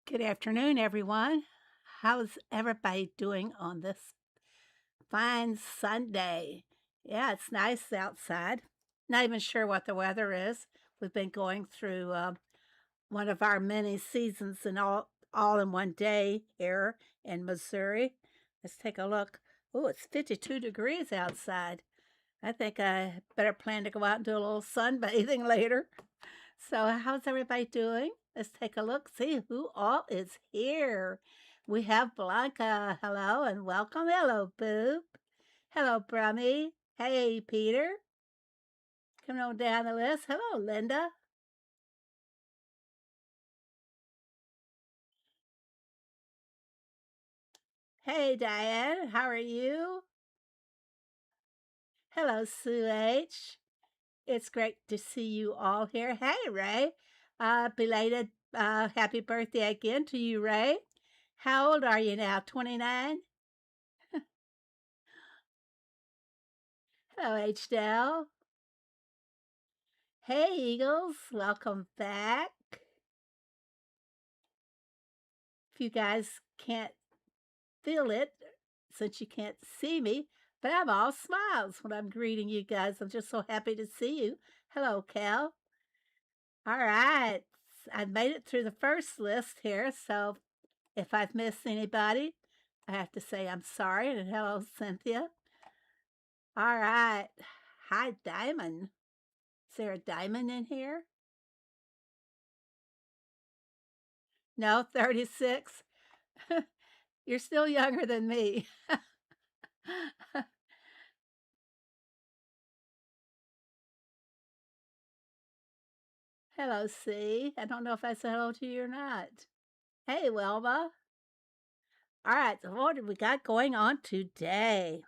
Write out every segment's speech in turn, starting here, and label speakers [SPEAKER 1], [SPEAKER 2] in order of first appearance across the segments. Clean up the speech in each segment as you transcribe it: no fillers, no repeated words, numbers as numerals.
[SPEAKER 1] Good afternoon, everyone. How's everybody doing on this fine Sunday? Yeah, it's nice outside. Not even sure what the weather is. We've been going through one of our many seasons and all in one day here in Missouri. Let's take a look. Oh, it's 52 degrees outside. I think I better plan to go out and do a little sunbathing later. So, how's everybody doing? Let's take a look, see who all is here. We have Blanca. Hello and welcome. Hello, Boop. Hello, Brummy. Hey, Peter. Come on down the list. Hello, Linda. Hey, Diane. How are you? Hello, Sue H. It's great to see you all here. Hey, Ray. Belated happy birthday again to you, Ray. How old are you now? 29? Hello, H. Dell. Hey, Eagles. Welcome back. If you guys can't feel it, since you can't see me, but I'm all smiles when I'm greeting you guys. I'm just so happy to see you. Hello, Cal. All right. I've made it through the first list here, so if I've missed anybody, I have to say I'm sorry. And hello, Cynthia. All right. Hi, Diamond. Is there a diamond in here? No, 36. You're still younger than me. Hello, C. I don't know if I said hello to you or not. Hey, Wilma. All right, so what have we got going on today?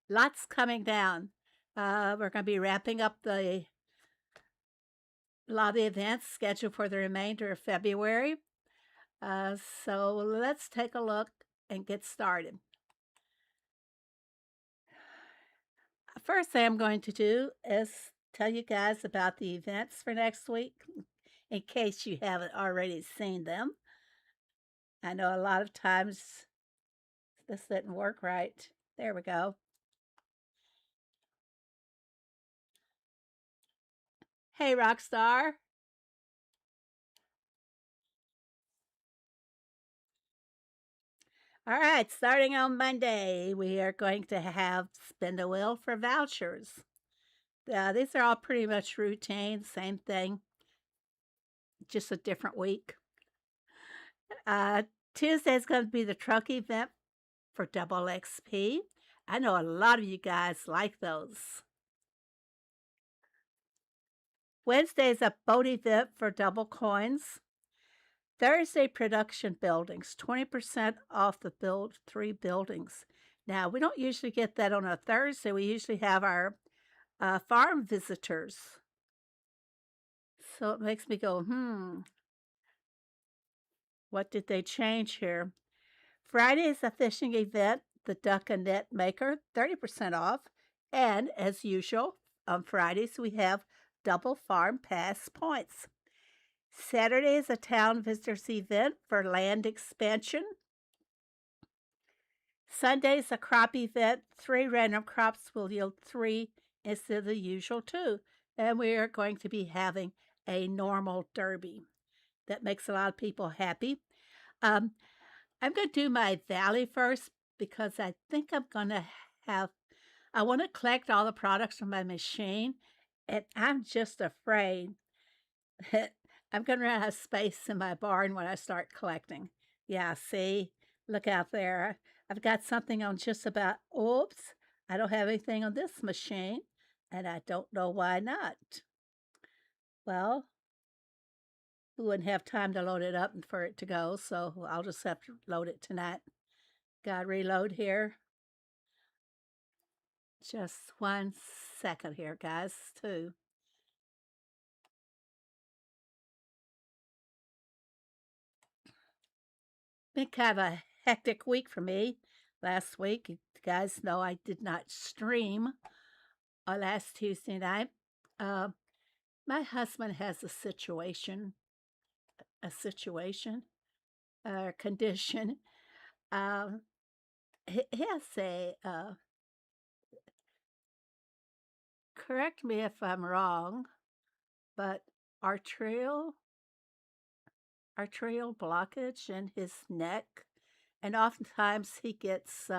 [SPEAKER 1] Lots coming down. We're going to be wrapping up a lot of the events scheduled for the remainder of February. So let's take a look and get started. First thing I'm going to do is tell you guys about the events for next week, in case you haven't already seen them. I know a lot of times this didn't work right. There we go. Hey, Rockstar. All right, starting on Monday, we are going to have Spin the Wheel for vouchers. These are all pretty much routine, same thing, just a different week. Tuesday is going to be the truck event for double XP. I know a lot of you guys like those. Wednesday is a boat event for double coins. Thursday, production buildings, 20% off the build 3 buildings. Now, we don't usually get that on a Thursday. We usually have our farm visitors. So it makes me go, what did they change here? Friday is a fishing event, the Duck and Net Maker, 30% off. And as usual, on Fridays, we have double farm pass points. Saturday is a town visitors event for land expansion. Sunday is a crop event. 3 random crops will yield 3 instead of the usual 2. And we are going to be having a normal derby. That makes a lot of people happy. I'm going to do my valley first because I think I'm going to I want to collect all the products from my machine. And I'm just afraid that I'm going to run out of space in my barn when I start collecting. Yeah, see? Look out there. I've got something on just about, oops, I don't have anything on this machine, and I don't know why not. Well, we wouldn't have time to load it up for it to go, so I'll just have to load it tonight. Got to reload here. Just 1 second here, guys, too. Been kind of a hectic week for me last week. You guys know I did not stream last Tuesday night. My husband has a situation a situation or condition. He has a, correct me if I'm wrong, but arterial blockage in his neck, and oftentimes he gets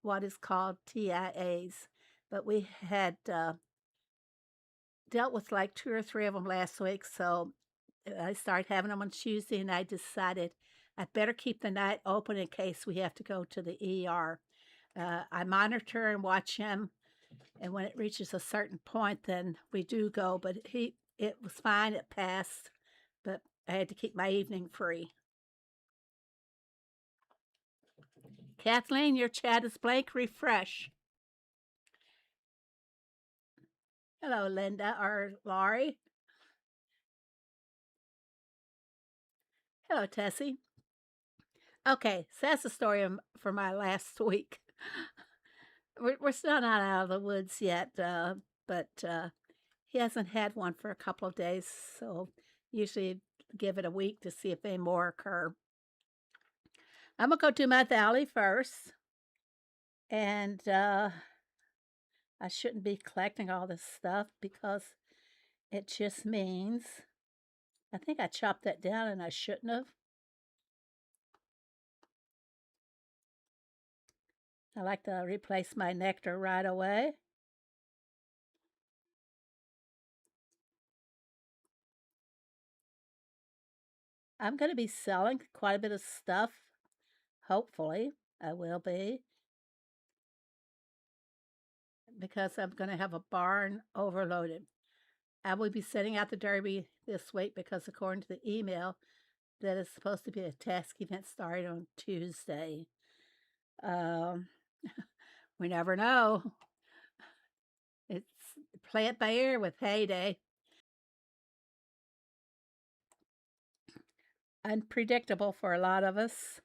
[SPEAKER 1] what is called TIAs. But we had dealt with like 2 or 3 of them last week, so I started having them on Tuesday, and I decided I'd better keep the night open in case we have to go to the ER. I monitor and watch him, and when it reaches a certain point, then we do go. But it was fine, it passed, but I had to keep my evening free. Kathleen, your chat is blank. Refresh. Hello, Linda or Laurie. Hello, Tessie. Okay, so that's the story for my last week. We're still not out of the woods yet, but he hasn't had one for a couple of days, so usually give it a week to see if any more occur. I'm going to go do my Valley first, and I shouldn't be collecting all this stuff because it just means, I think I chopped that down and I shouldn't have. I like to replace my nectar right away. I'm going to be selling quite a bit of stuff. Hopefully, I will be. Because I'm going to have a barn overloaded. I will be setting out the Derby this week because according to the email, that is supposed to be a task event starting on Tuesday. We never know. It's play it by ear with payday. Unpredictable for a lot of us.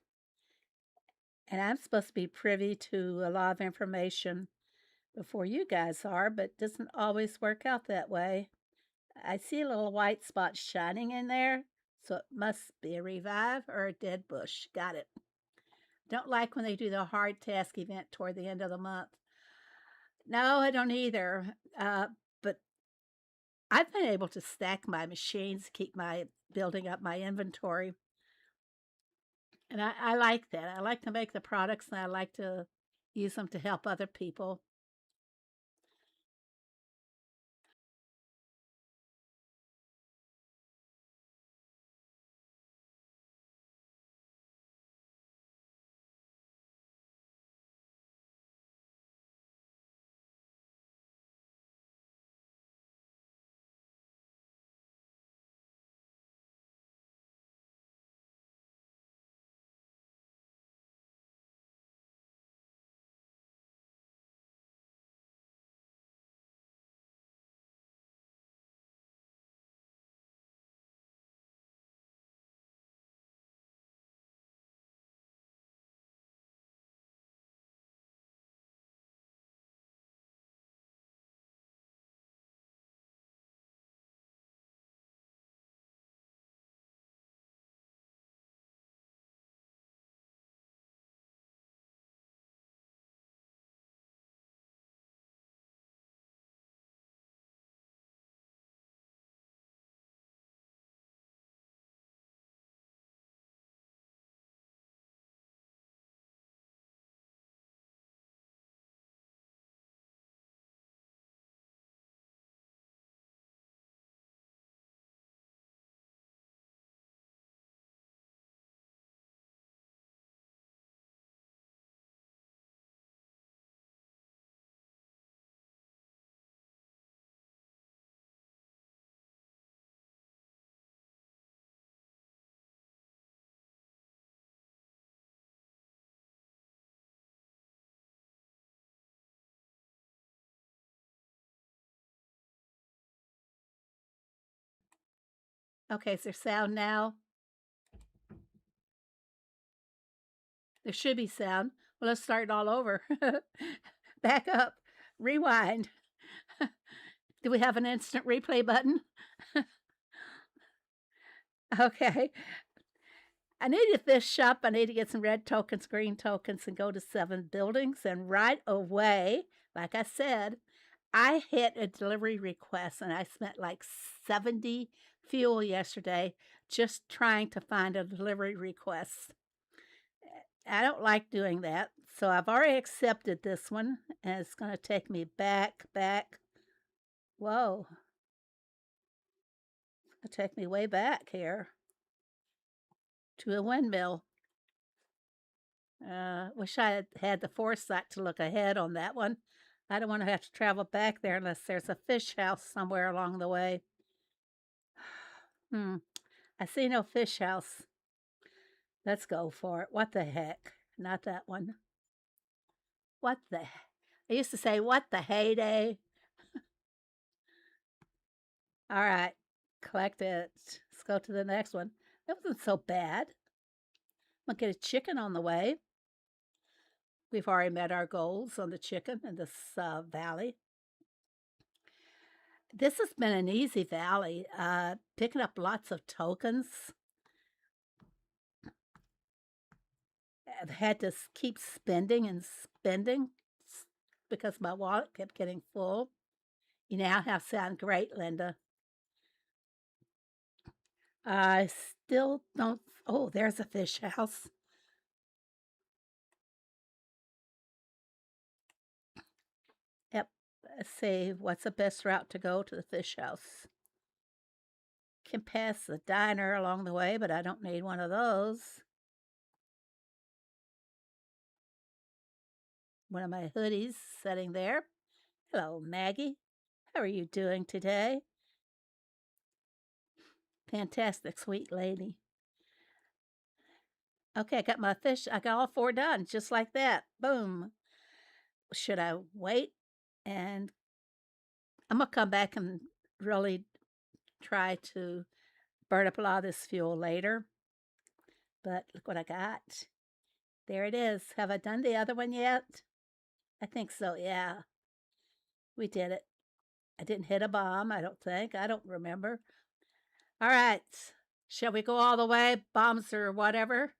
[SPEAKER 1] And I'm supposed to be privy to a lot of information before you guys are, but it doesn't always work out that way. I see a little white spot shining in there, so it must be a revive or a dead bush. Got it. Don't like when they do the hard task event toward the end of the month. No, I don't either. But I've been able to stack my machines, keep building up my inventory. And I like that. I like to make the products, and I like to use them to help other people. Okay, is there sound now? There should be sound. Well, let's start all over. Back up. Rewind. Do we have an instant replay button? Okay. I need to fish up. I need to get some red tokens, green tokens, and go to 7 buildings. And right away, like I said, I hit a delivery request and I spent like 70 fuel yesterday just trying to find a delivery request. I don't like doing that. So I've already accepted this one and it's going to take me back. Whoa. It'll take me way back here to a windmill. Wish I had the foresight to look ahead on that one. I don't want to have to travel back there unless there's a fish house somewhere along the way. I see no fish house. Let's go for it. What the heck? Not that one. What the? I used to say, what the heyday? All right, collect it. Let's go to the next one. That wasn't so bad. I'm going to get a chicken on the way. We've already met our goals on the chicken in this valley. This has been an easy valley, picking up lots of tokens. I've had to keep spending and spending because my wallet kept getting full. You now have sound great, Linda. I still don't. Oh, there's a fish house. Yep. Let's see. What's the best route to go to the fish house? Can pass the diner along the way, but I don't need one of those. One of my hoodies sitting there. Hello, Maggie. How are you doing today? Fantastic, sweet lady. Okay, I got my fish. I got all 4 done, just like that. Boom. Should I wait? And I'm going to come back and really try to burn up a lot of this fuel later. But look what I got. There it is. Have I done the other one yet? I think so, yeah. We did it. I didn't hit a bomb, I don't think. I don't remember. All right. Shall we go all the way? Bombs or whatever?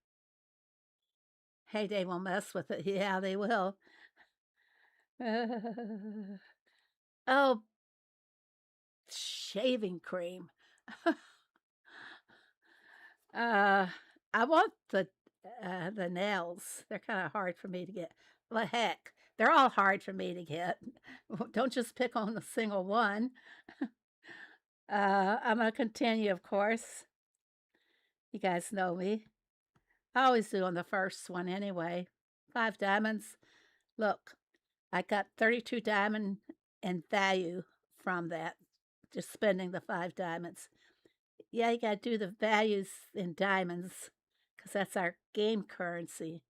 [SPEAKER 1] Hey, they will mess with it. Yeah, they will. Oh, shaving cream. I want the nails. They're kind of hard for me to get. Well, heck, they're all hard for me to get. Don't just pick on a single one. I'm going to continue, of course. You guys know me. I always do on the first one anyway. 5 diamonds. Look, I got 32 diamond in value from that, just spending the 5 diamonds. Yeah, you got to do the values in diamonds because that's our game currency.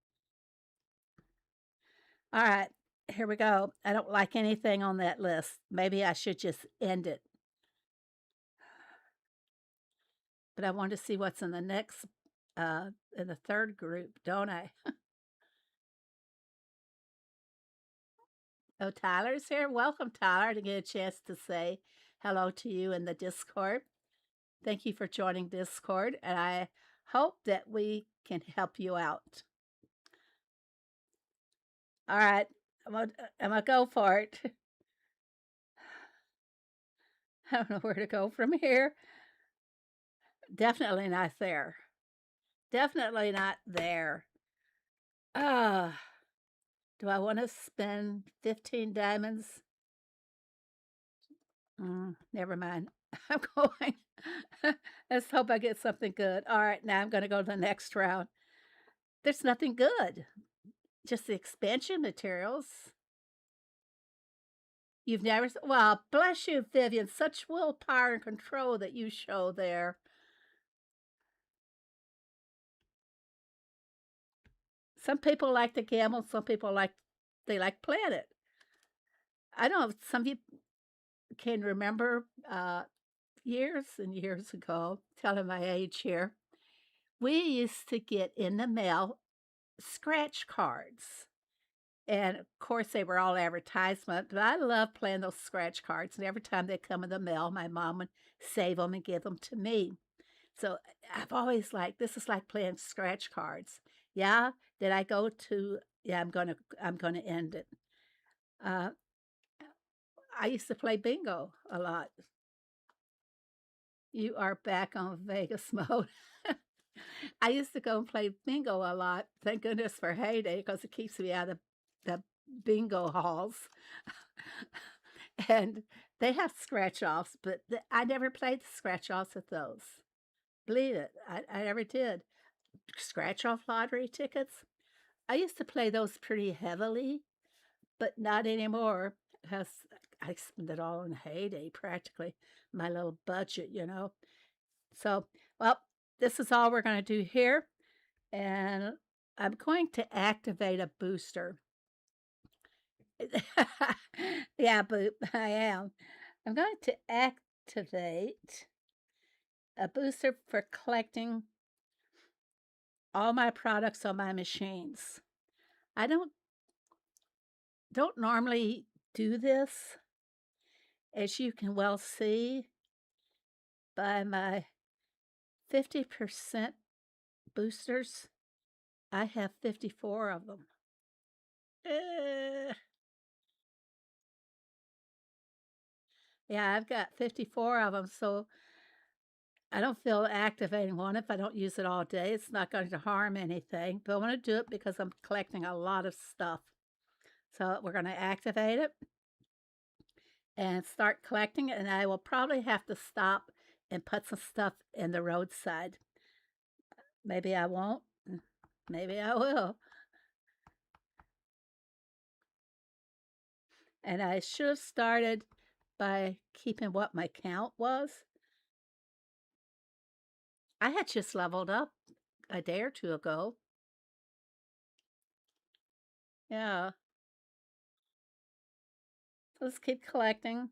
[SPEAKER 1] All right, here we go. I don't like anything on that list. Maybe I should just end it. But I want to see what's in the next, in the third group, don't I? Oh, Tyler's here. Welcome, Tyler, to get a chance to say hello to you in the Discord. Thank you for joining Discord, and I hope that we can help you out. All right, I'm gonna go for it. I don't know where to go from here. Definitely not there. Definitely not there. Do I want to spend 15 diamonds? Never mind. I'm going. Let's hope I get something good. All right, now I'm going to go to the next round. There's nothing good. Just the expansion materials. You've never... Well, bless you, Vivian. Such willpower and control that you show there. Some people like to gamble. Some people like playing it. I don't know if some of you can remember years and years ago, telling my age here, we used to get in the mail scratch cards. And of course, they were all advertisement, but I love playing those scratch cards. And every time they come in the mail, my mom would save them and give them to me. So I've always liked, this is like playing scratch cards. Yeah, did I go to, yeah, I'm gonna end it. Uh, I used to play bingo a lot. You are back on Vegas mode. I used to go and play bingo a lot. Thank goodness for Heyday because it keeps me out of the bingo halls. And they have scratch offs, but I never played the scratch offs at those. Believe it, I never did. Scratch off lottery tickets. I used to play those pretty heavily, but not anymore because I spend it all in Heyday practically. My little budget, you know. So, well, this is all we're going to do here. And I'm going to activate a booster. Yeah, but I am. I'm going to activate a booster for collecting all my products on my machines. I don't normally do this, as you can well see by my 50% boosters. I have 54 of them. Yeah, I've got 54 of them, so I don't feel activating one if I don't use it all day. It's not going to harm anything, but I want to do it because I'm collecting a lot of stuff. So we're going to activate it and start collecting it, and I will probably have to stop and put some stuff in the roadside. Maybe I won't. Maybe I will. And I should have started by keeping what my count was. I had just leveled up a day or two ago. Yeah. So let's keep collecting.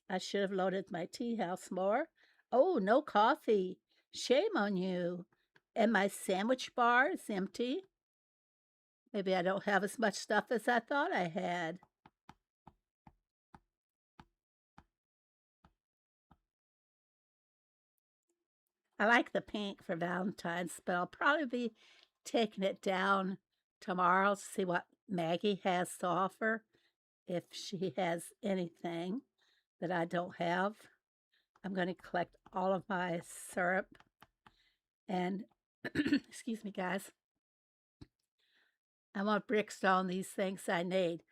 [SPEAKER 1] I should have loaded my tea house more. Oh, no coffee. Shame on you. And my sandwich bar is empty. Maybe I don't have as much stuff as I thought I had. I like the pink for Valentine's, but I'll probably be taking it down tomorrow to see what Maggie has to offer, if she has anything that I don't have. I'm going to collect all of my syrup and, excuse me, guys, I want brickstone these things I need.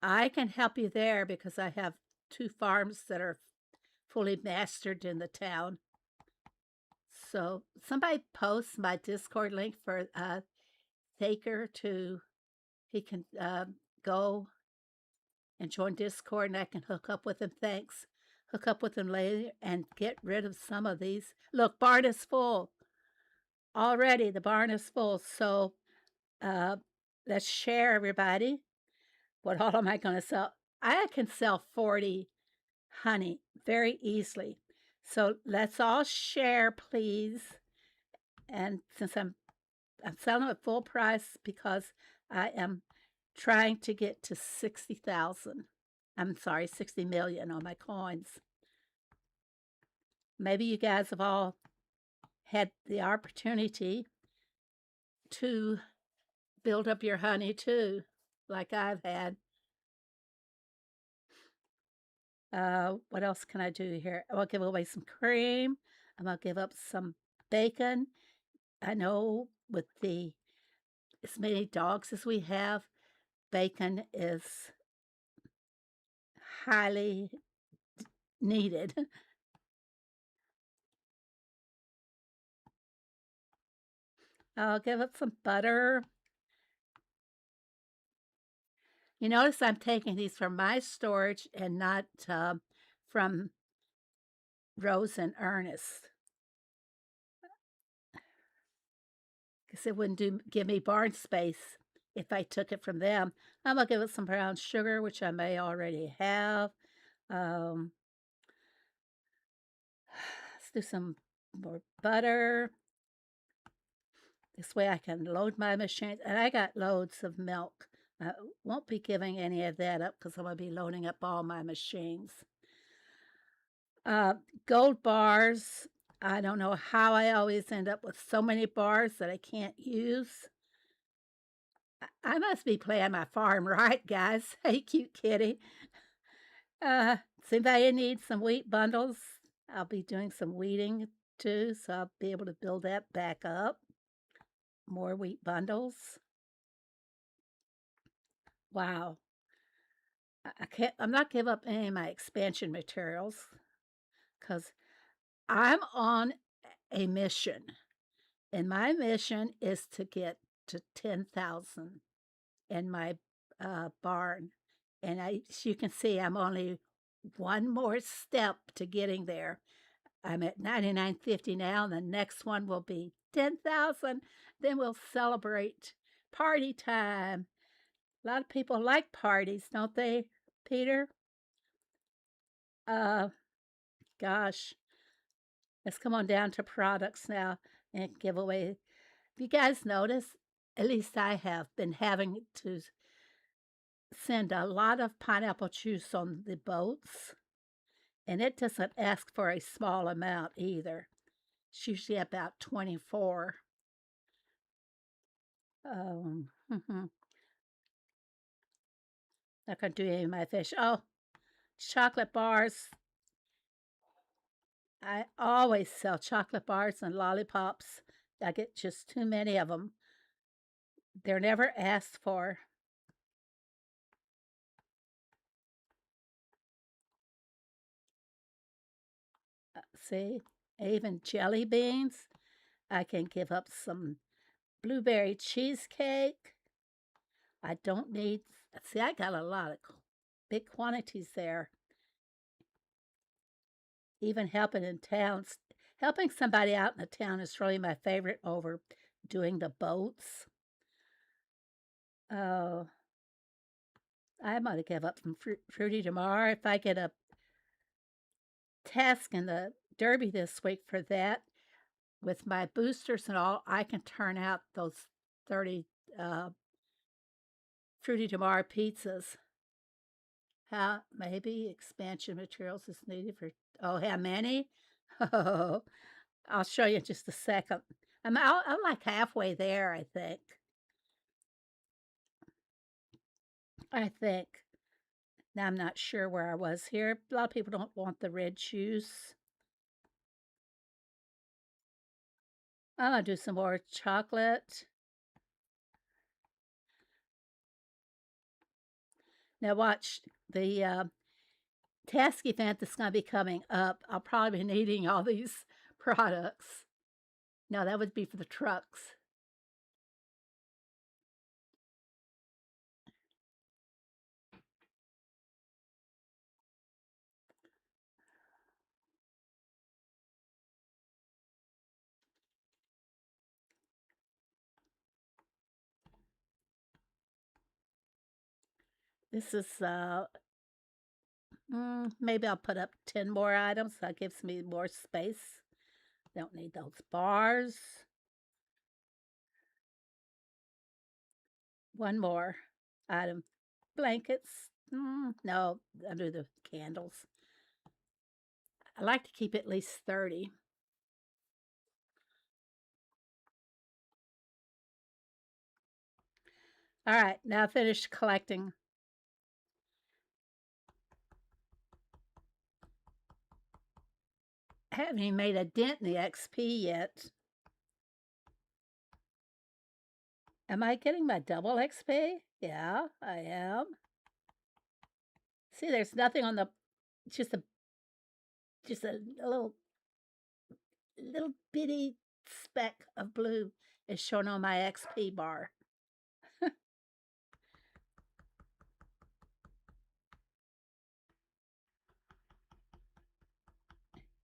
[SPEAKER 1] I can help you there because I have 2 farms that are fully mastered in the town. So somebody post my Discord link for Thaker to, he can go and join Discord and I can hook up with him. Thanks. Hook up with him later and get rid of some of these. Look, barn is full. Already the barn is full. So let's share, everybody. What all am I going to sell? I can sell 40 honey very easily. So let's all share, please. And since I'm selling at full price because I am trying to get to 60,000. I'm sorry, 60 million on my coins. Maybe you guys have all had the opportunity to build up your honey too, like I've had. What else can I do here? I'll give away some cream. I'm going to give up some bacon. I know with as many dogs as we have, bacon is highly needed. I'll give up some butter. You notice I'm taking these from my storage and not from Rose and Ernest, because it wouldn't give me barn space if I took it from them. I'm going to give it some brown sugar, which I may already have. Let's do some more butter. This way I can load my machine. And I got loads of milk. I won't be giving any of that up because I'm going to be loading up all my machines. Uh, Gold bars. I don't know how I always end up with so many bars that I can't use. I must be playing my farm right, guys. Hey, cute kitty. Does anybody need some wheat bundles? I'll be doing some weeding too, so I'll be able to build that back up. More wheat bundles. Wow. I'm not giving up any of my expansion materials because I'm on a mission. And my mission is to get to 10,000 in my barn. And as you can see, I'm only one more step to getting there. I'm at 99.50 now, and the next one will be 10,000. Then we'll celebrate party time. A lot of people like parties, don't they, Peter? Uh, Gosh, let's come on down to products now and give away. If you guys notice, at least I have been having to send a lot of pineapple juice on the boats, and it doesn't ask for a small amount either. It's usually about 24. Not gonna do any of my fish. Oh, chocolate bars. I always sell chocolate bars and lollipops. I get just too many of them. They're never asked for. See, even jelly beans. I can give up some blueberry cheesecake. I don't need, see, I got a lot of big quantities there. Even helping in towns, helping somebody out in the town is really my favorite over doing the boats. Oh, I might give up some fruity tomorrow if I get a task in the Derby this week for that. With my boosters and all, I can turn out those 30 fruity tomorrow pizzas. How maybe expansion materials is needed for, oh, how many? Oh, I'll show you in just a second. I'm like halfway there, I think. Now I'm not sure where I was here. A lot of people don't want the red juice. I'm gonna do some more chocolate. Now watch the task event that's gonna be coming up. I'll probably be needing all these products. No, that would be for the trucks. This is maybe I'll put up 10 more items. That gives me more space. Don't need those bars. One more item. Blankets. No, under the candles. I like to keep at least 30. All right, now finished collecting. I haven't even made a dent in the XP yet. Am I getting my double XP? Yeah, I am. See, there's nothing on the, just a little bitty speck of blue is shown on my XP bar.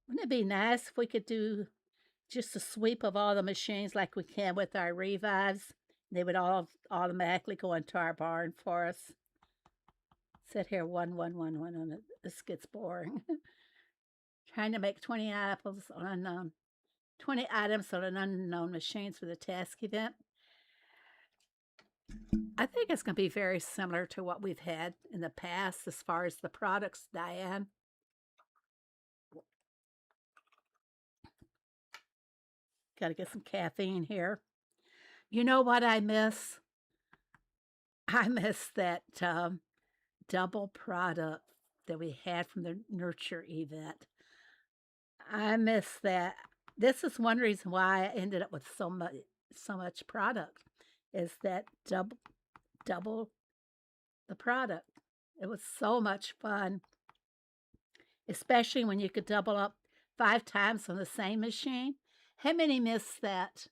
[SPEAKER 1] Wouldn't it be nice if we could do just a sweep of all the machines like we can with our revives? They would all automatically go into our barn for us. Sit here, one, and this gets boring. Trying to make 20 apples on unknown, 20 items on an unknown machines for the task event. I think it's going to be very similar to what we've had in the past as far as the products, Diane. Got to get some caffeine here. You know what I miss? I miss that double product that we had from the nurture event. I miss that. This is one reason why I ended up with so much product, is that double the product. It was so much fun, especially when you could double up 5 times on the same machine. How many miss that?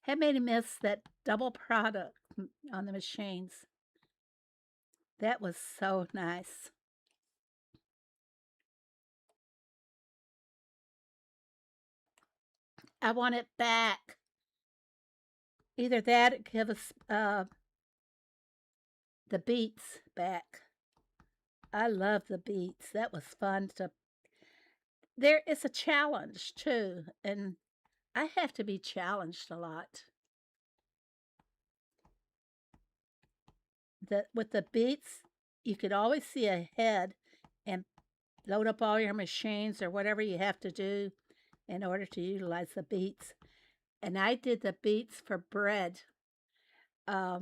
[SPEAKER 1] How many miss that double product on the machines? That was so nice. I want it back. Either that or give us the beats back. I love the beats. That was fun to. There is a challenge too, and I have to be challenged a lot. With the beats, you could always see ahead and load up all your machines or whatever you have to do in order to utilize the beats. And I did the beats for bread. I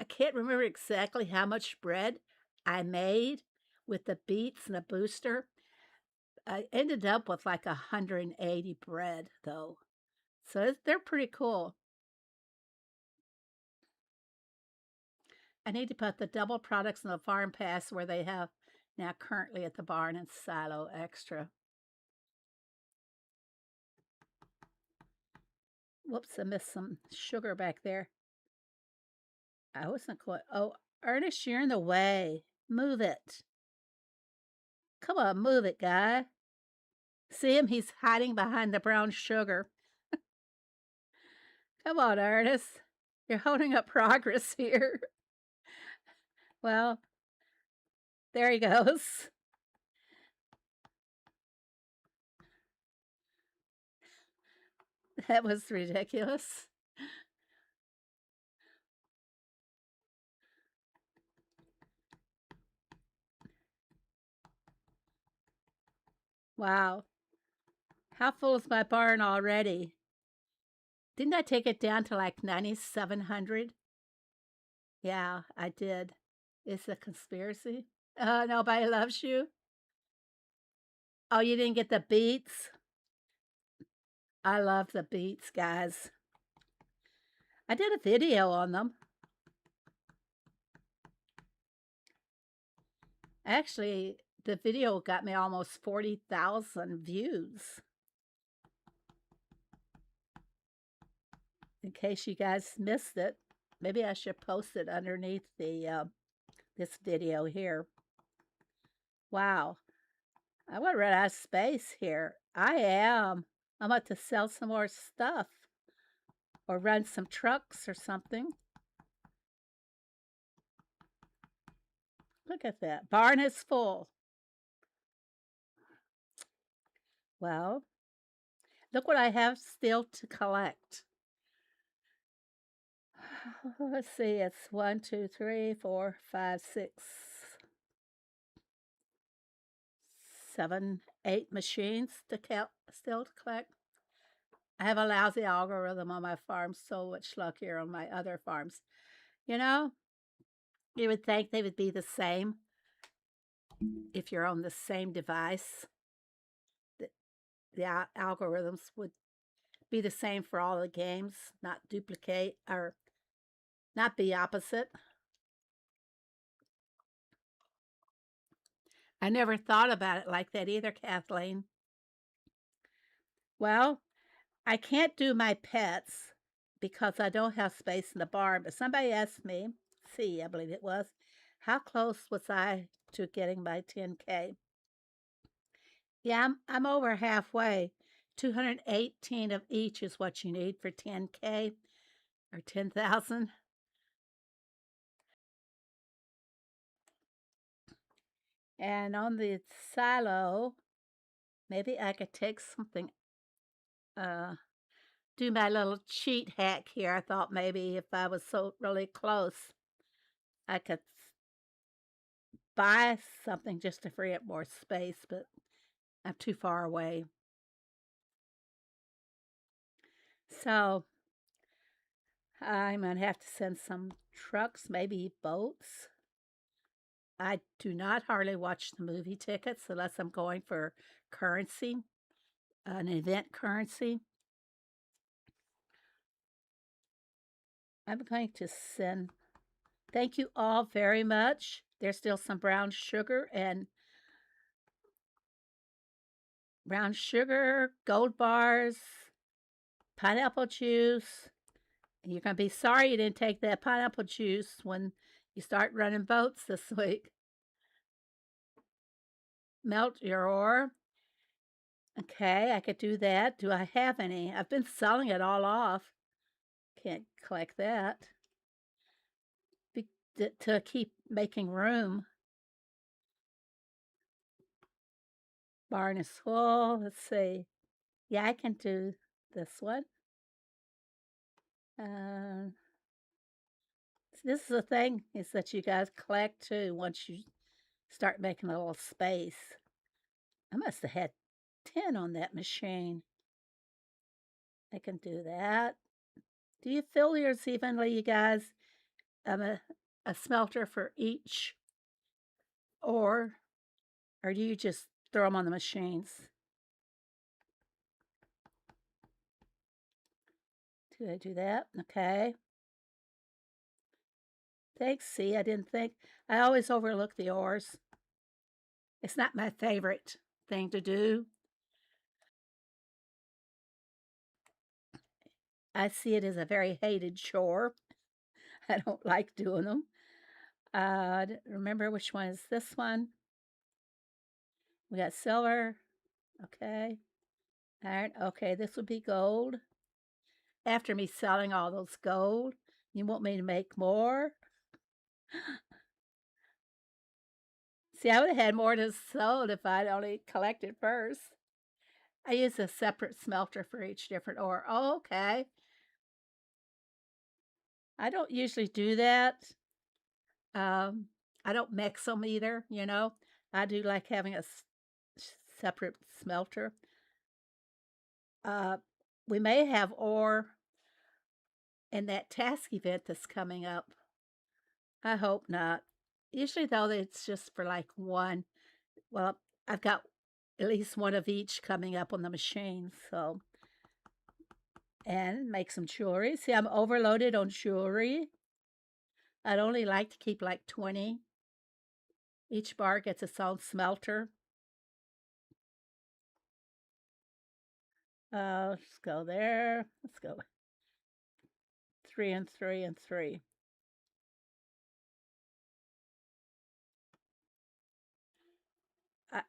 [SPEAKER 1] can't remember exactly how much bread I made with the beets and the booster. I ended up with like 180 bread though. So they're pretty cool. I need to put the double products in the farm pass where they have now currently at the barn and silo extra. Whoops, I missed some sugar back there. I wasn't quite. Oh, Ernest, you're in the way. Move it. Come on, move it, guy. See him? He's hiding behind the brown sugar. Come on, Ernest. You're holding up progress here. Well, there he goes. That was ridiculous. Wow. How full is my barn already? Didn't I take it down to like 9,700? Yeah, I did. It's a conspiracy. Nobody loves you. Oh, you didn't get the beats? I love the beats, guys. I did a video on them. Actually, the video got me almost 40,000 views. In case you guys missed it, maybe I should post it underneath the this video here. Wow, I want to run out of space here. I am. I'm about to sell some more stuff or run some trucks or something. Look at that. Barn is full. Well, look what I have still to collect. Let's see, it's 1, 2, 3, 4, 5, 6, 7, 8 machines to still to collect. I have a lousy algorithm on my farm, so much luckier on my other farms. You know, you would think they would be the same if you're on the same device. The algorithms would be the same for all the games, not duplicate or not be opposite. I never thought about it like that either, Kathleen. Well, I can't do my pets because I don't have space in the barn, but somebody asked me, I believe it was, how close was I to getting my 10K? Yeah, I'm over halfway. 218 of each is what you need for 10K or 10,000. And on the silo, maybe I could take something, do my little cheat hack here. I thought maybe if I was so really close, I could buy something just to free up more space, but I'm too far away. So I'm going to have to send some trucks, maybe boats. I do not hardly watch the movie tickets unless I'm going for currency, an event currency. I'm going to send, thank you all very much. There's still some brown sugar, gold bars, pineapple juice. You're going to be sorry you didn't take that pineapple juice when you start running boats this week. Melt your ore. Okay, I could do that. Do I have any? I've been selling it all off. Can't collect that. To keep making room. Barn is full. Let's see. Yeah, I can do this one. This is the thing, is that you guys collect too once you start making a little space. I must have had 10 on that machine. I can do that. Do you fill yours evenly, you guys? A smelter for each ore, or do you just throw them on the machines? Do I do that? Okay. Thanks. See, I didn't think. I always overlook the ores. It's not my favorite thing to do. I see it as a very hated chore. I don't like doing them. Remember which one is this one? We got silver. Okay. Iron. Okay, this would be gold. After me selling all those gold, you want me to make more? See, I would have had more to sold if I'd only collected first. I use a separate smelter for each different ore. Oh, okay. I don't usually do that. I don't mix them either, you know. I do like having a separate smelter. We may have ore in that task event that's coming up. I hope not. Usually, though, it's just for like one. Well, I've got at least one of each coming up on the machine, so. And make some jewelry. See, I'm overloaded on jewelry. I'd only like to keep like 20. Each bar gets its own smelter. Let's go there. Let's go 3 and 3 and 3.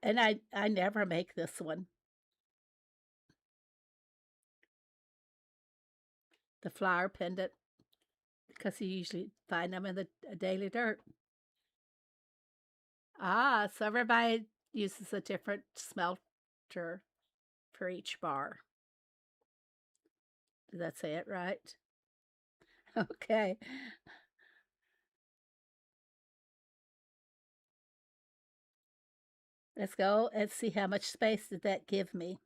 [SPEAKER 1] And I never make this one. The flower pendant, because you usually find them in the daily dirt. So everybody uses a different smelter for each bar. Did that say it right? Okay. Let's go and see how much space did that give me.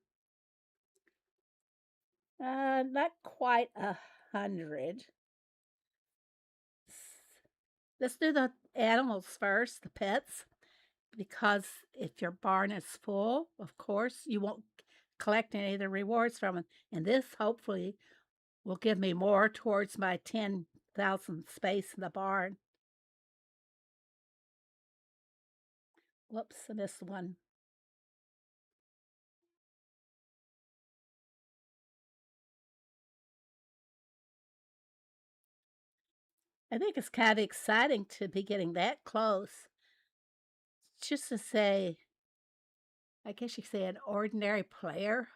[SPEAKER 1] Not quite 100. Let's do the animals first, the pets, because if your barn is full, of course, you won't collect any of the rewards from it. And this hopefully will give me more towards my 10,000 space in the barn. Whoops, I missed one. I think it's kind of exciting to be getting that close. Just to say, I guess you could say an ordinary player,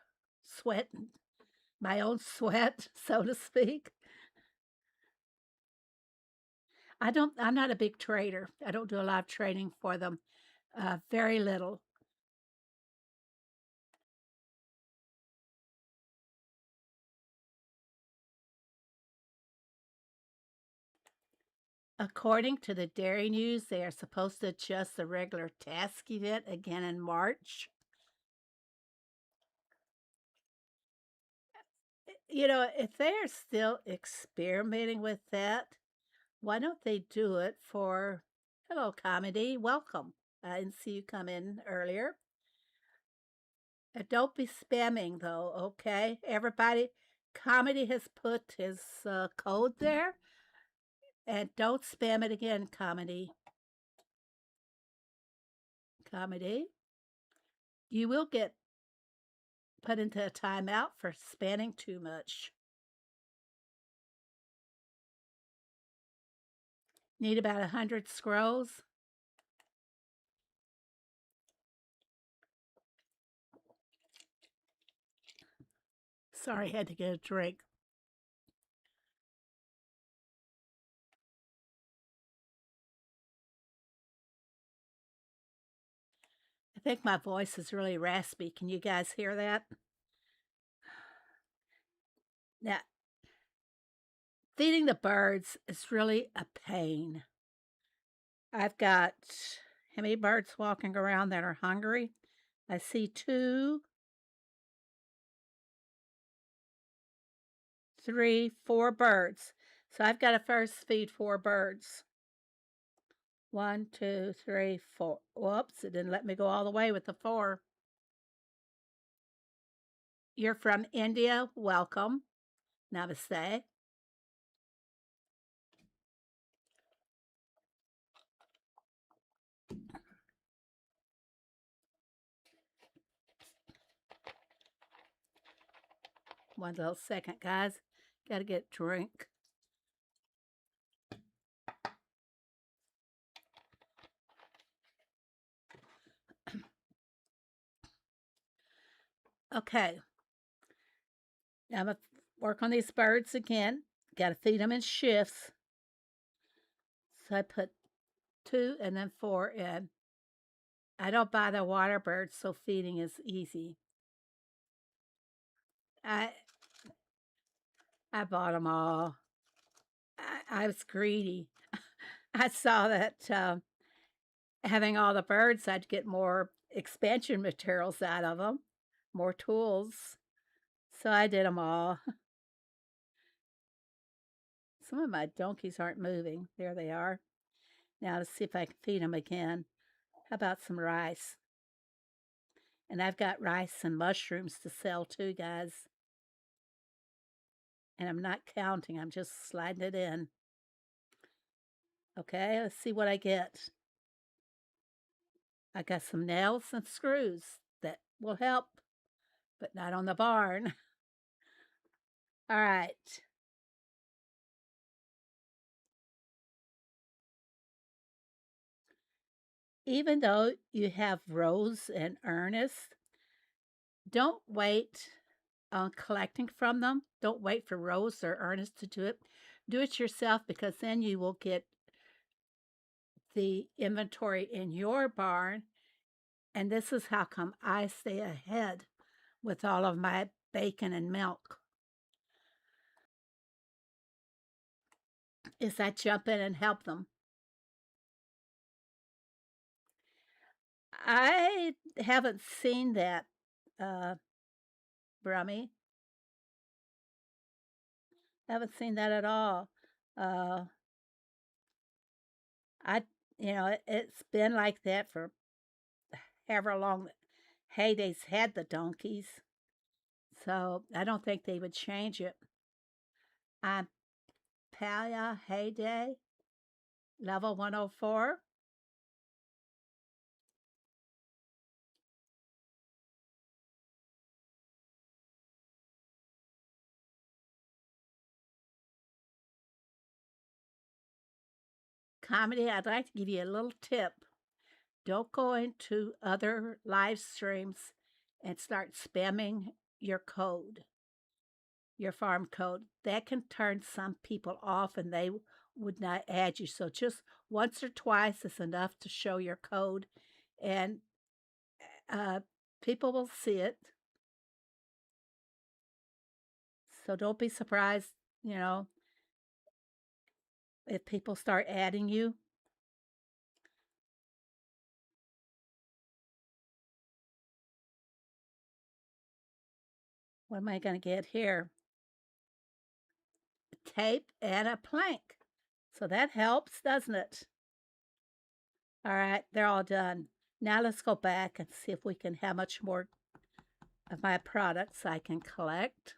[SPEAKER 1] sweating my own sweat, so to speak. I'm not a big trader. I don't do a lot of trading for them. Very little. According to the Dairy News, they are supposed to adjust the regular task event again in March. if they are still experimenting with that, why don't they do it for, hello, comedy, welcome. I didn't see you come in earlier. Don't be spamming, though, okay? Everybody, comedy has put his code there, and don't spam it again, comedy. Comedy. You will get put into a timeout for spamming too much. Need about 100 scrolls. Sorry, had to get a drink. I think my voice is really raspy. Can you guys hear that? Now, feeding the birds is really a pain. I've got how many birds walking around that are hungry? I see 2, 3, 4 birds. So I've got to first feed 4 birds. 1, 2, 3, 4. Whoops, it didn't let me go all the way with the 4. You're from India? Welcome. Namaste. One little second, guys. Got to get a drink. Okay. Now I'm going to work on these birds again. Got to feed them in shifts. So I put 2 and then 4 in. I don't buy the water birds, so feeding is easy. I bought them all. I was greedy. I saw that having all the birds, I'd get more expansion materials out of them, more tools. So I did them all. Some of my donkeys aren't moving. There they are. Now let's see if I can feed them again. How about some rice? And I've got rice and mushrooms to sell too, guys. And I'm not counting, I'm just sliding it in. Okay, let's see what I get. I got some nails and screws that will help, but not on the barn. All right. Even though you have Rose and Ernest, don't wait on collecting from them. Don't wait for Rose or Ernest to do it. Do it yourself, because then you will get the inventory in your barn. And this is how come I stay ahead with all of my bacon and milk, is I jump in and help them. I haven't seen that, Brummy. Haven't seen that at all. Uh, I, it's been like that for however long Heyday's had the donkeys. So I don't think they would change it. I'm Palia Heyday, level 104. Comedy, I'd like to give you a little tip. Don't go into other live streams and start spamming your code, your farm code. That can turn some people off and they would not add you. So just once or twice is enough to show your code, and people will see it. So don't be surprised, if people start adding you. What am I going to get here? tape, and a plank. So that helps, doesn't it? All right, they're all done. Now let's go back and see if we can, how much more of my products I can collect.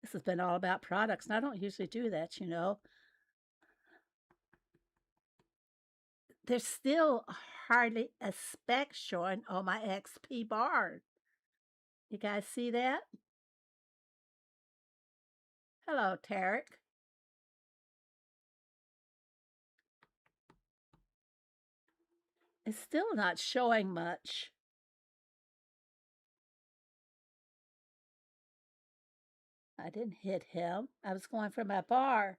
[SPEAKER 1] This has been all about products, and I don't usually do that, you know. There's still hardly a speck showing on my XP bar. You guys see that? Hello, Tarek. It's still not showing much. I didn't hit him. I was going for my bar.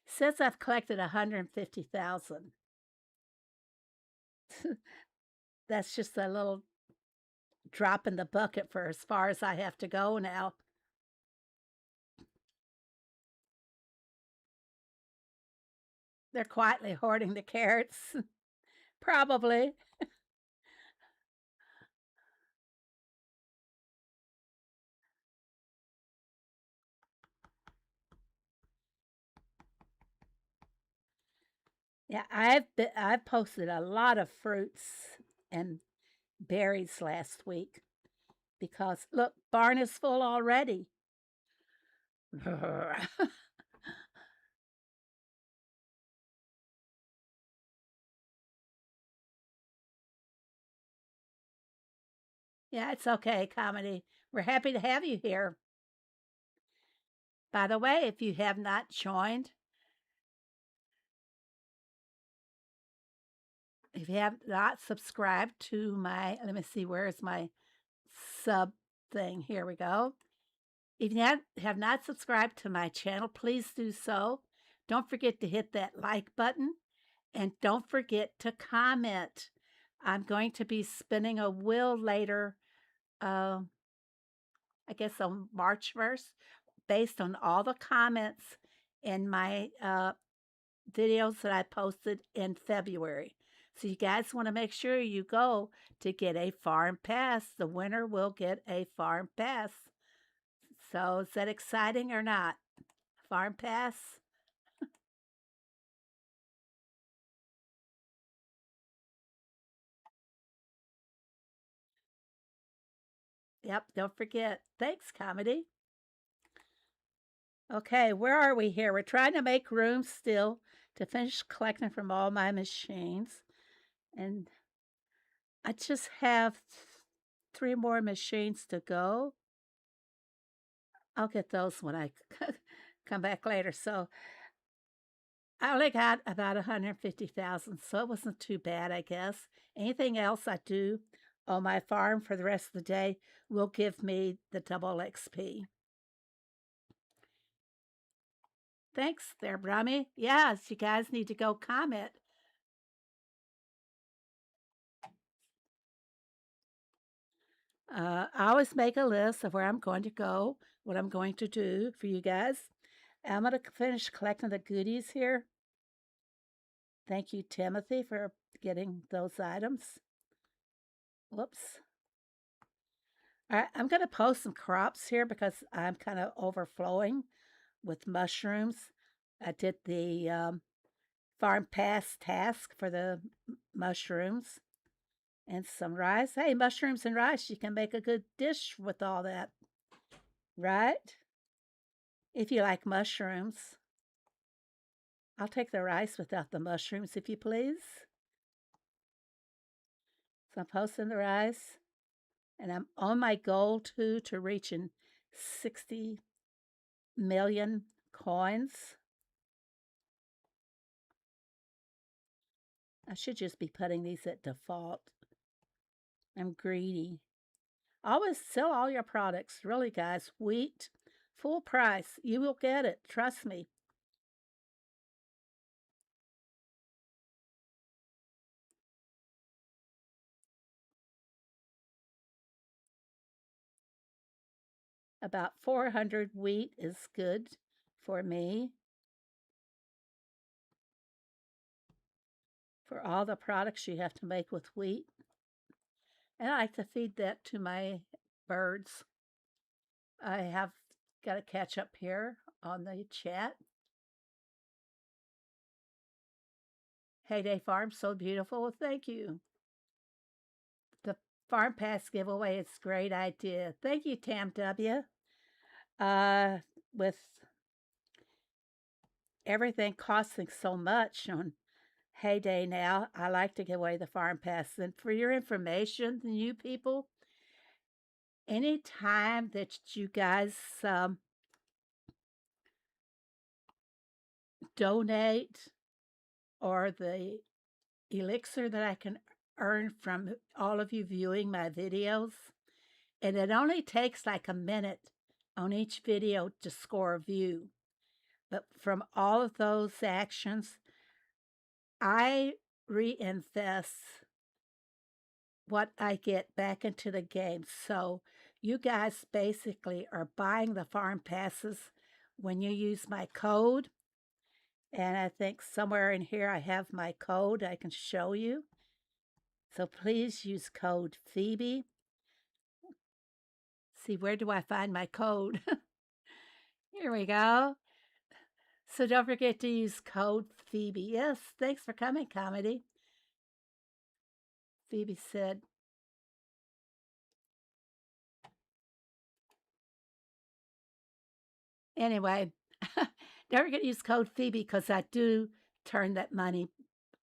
[SPEAKER 1] Since I've collected 150,000. That's just a little drop in the bucket for as far as I have to go now. They're quietly hoarding the carrots. Probably. Yeah, I've posted a lot of fruits and berries last week because look, barn is full already. Yeah, it's okay, Comedy. We're happy to have you here. By the way, if you have not joined, if you have not subscribed to my, let me see, where is my sub thing? Here we go. If you have not subscribed to my channel, please do so. Don't forget to hit that like button and don't forget to comment. I'm going to be spinning a wheel later, I guess on March 1st, based on all the comments in my videos that I posted in February. So you guys want to make sure you go to get a farm pass. The winner will get a farm pass. So is that exciting or not? Farm pass? Yep, don't forget. Thanks, Comedy. Okay, where are we here? We're trying to make room still to finish collecting from all my machines. And I just have 3 more machines to go. I'll get those when I come back later. So I only got about 150,000, so it wasn't too bad, I guess. Anything else I do on my farm for the rest of the day will give me the double XP. Thanks there, Brummy. Yes, you guys need to go comment. I always make a list of where I'm going to go, what I'm going to do for you guys. I'm going to finish collecting the goodies here. Thank you, Timothy, for getting those items. Whoops. All right, I'm going to post some crops here because I'm kind of overflowing with mushrooms. I did the farm pass task for the mushrooms and some rice. Hey, mushrooms and rice, you can make a good dish with all that, right? If you like mushrooms. I'll take the rice without the mushrooms, if you please. So I'm posting the rice, and I'm on my goal too to reaching 60 million coins. I should just be putting these at default. I'm greedy. Always sell all your products. Really, guys. Wheat, full price. You will get it. Trust me. About 400 wheat is good for me. For all the products you have to make with wheat. And I like to feed that to my birds. I have got to catch up here on the chat. Heyday Farm, so beautiful. Well, thank you. The Farm Pass giveaway is a great idea. Thank you, Tam W. With everything costing so much on Heyday now, I like to give away the Farm Pass. And for your information, you people, anytime that you guys donate or the elixir that I can earn from all of you viewing my videos, and it only takes like a minute on each video to score a view. But from all of those actions, I reinvest what I get back into the game. So you guys basically are buying the farm passes when you use my code. And I think somewhere in here I have my code I can show you. So please use code Phoebe. See, where do I find my code? Here we go. So don't forget to use code Phoebe. Yes, thanks for coming, Comedy. Phoebe said, anyway, don't forget to use code Phoebe because I do turn that money,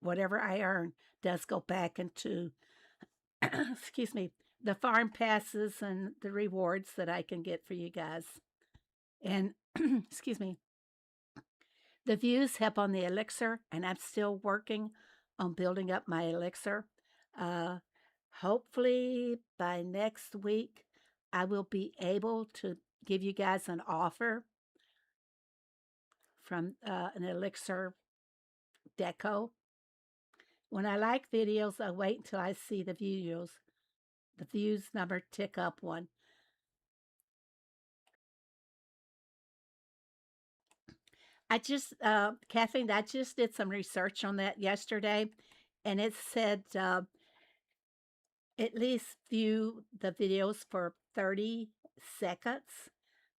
[SPEAKER 1] whatever I earn, does go back into, excuse me, the farm passes and the rewards that I can get for you guys. And, excuse me, the views help on the elixir, and I'm still working on building up my elixir. Hopefully by next week, I will be able to give you guys an offer from an elixir deco. When I like videos, I wait until I see the views number tick up one. I just, Kathleen, I just did some research on that yesterday, and it said at least view the videos for 30 seconds,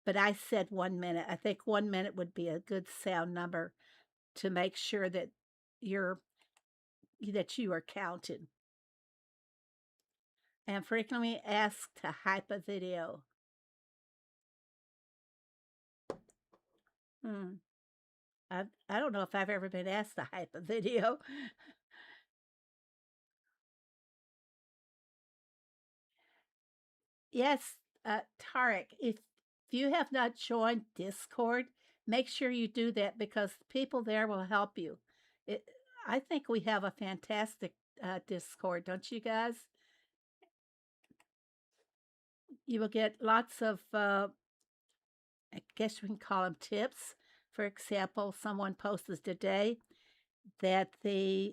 [SPEAKER 1] but I said 1 minute. I think 1 minute would be a good sound number to make sure that you are counted. And frequently asked to hype a video. I don't know if I've ever been asked to hype a video. Yes, Tarek, if you have not joined Discord, make sure you do that because people there will help you. I think we have a fantastic Discord, don't you guys? You will get lots of, I guess we can call them tips. For example, someone posted today that these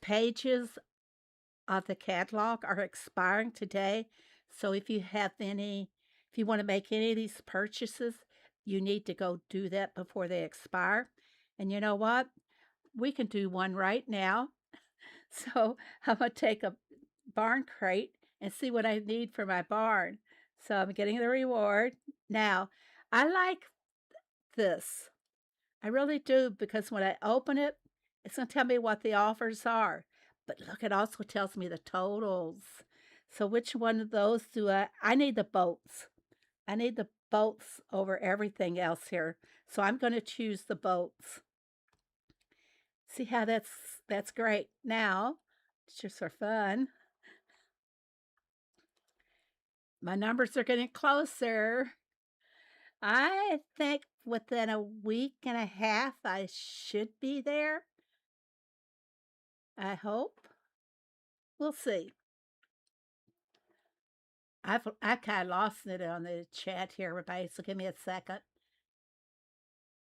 [SPEAKER 1] pages of the catalog are expiring today. So if you want to make any of these purchases, you need to go do that before they expire. And you know what? We can do one right now. So I'm going to take a barn crate and see what I need for my barn. So I'm getting the reward. Now, I like this. I really do because when I open it, it's going to tell me what the offers are. But look, it also tells me the totals. So which one of those do I need the boats. I need the boats over everything else here. So I'm going to choose the boats. See how that's great. Now, it's just for fun. My numbers are getting closer. I think within a week and a half, I should be there. I hope. We'll see. I've kind of lost it on the chat here, everybody, so give me a second.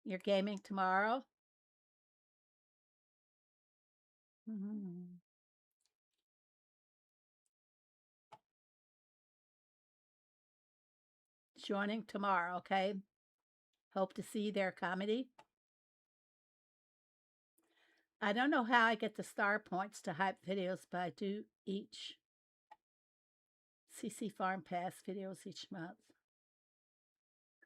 [SPEAKER 1] You're gaming tomorrow? Mm-hmm. Joining tomorrow, okay? Hope to see you there, Comedy. I don't know how I get the star points to hype videos, but I do each. CC Farm Pass videos each month.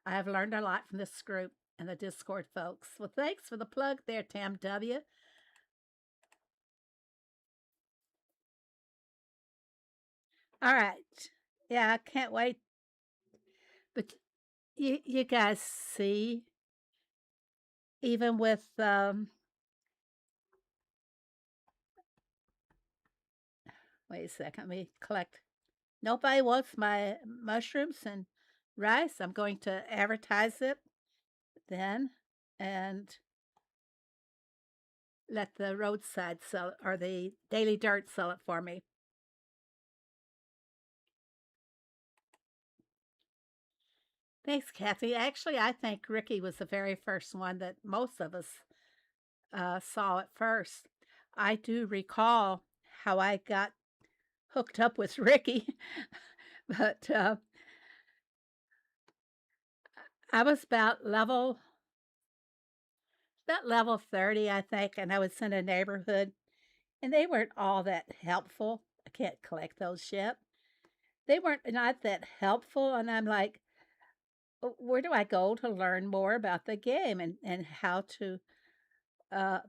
[SPEAKER 1] I have learned a lot from this group and the Discord folks. Well, thanks for the plug there, Tam W. All right. Yeah, I can't wait. But you guys see, even with wait a second, let me collect. Nobody wants my mushrooms and rice. I'm going to advertise it then and let the roadside sell it, or the Daily Dirt sell it for me. Thanks, Kathy. Actually, I think Ricky was the very first one that most of us saw at first. I do recall how I got hooked up with Ricky, but I was about level 30, I think, and I was in a neighborhood, and they weren't all that helpful. I can't collect those yet. They weren't not that helpful, and I'm like, where do I go to learn more about the game and how to uh,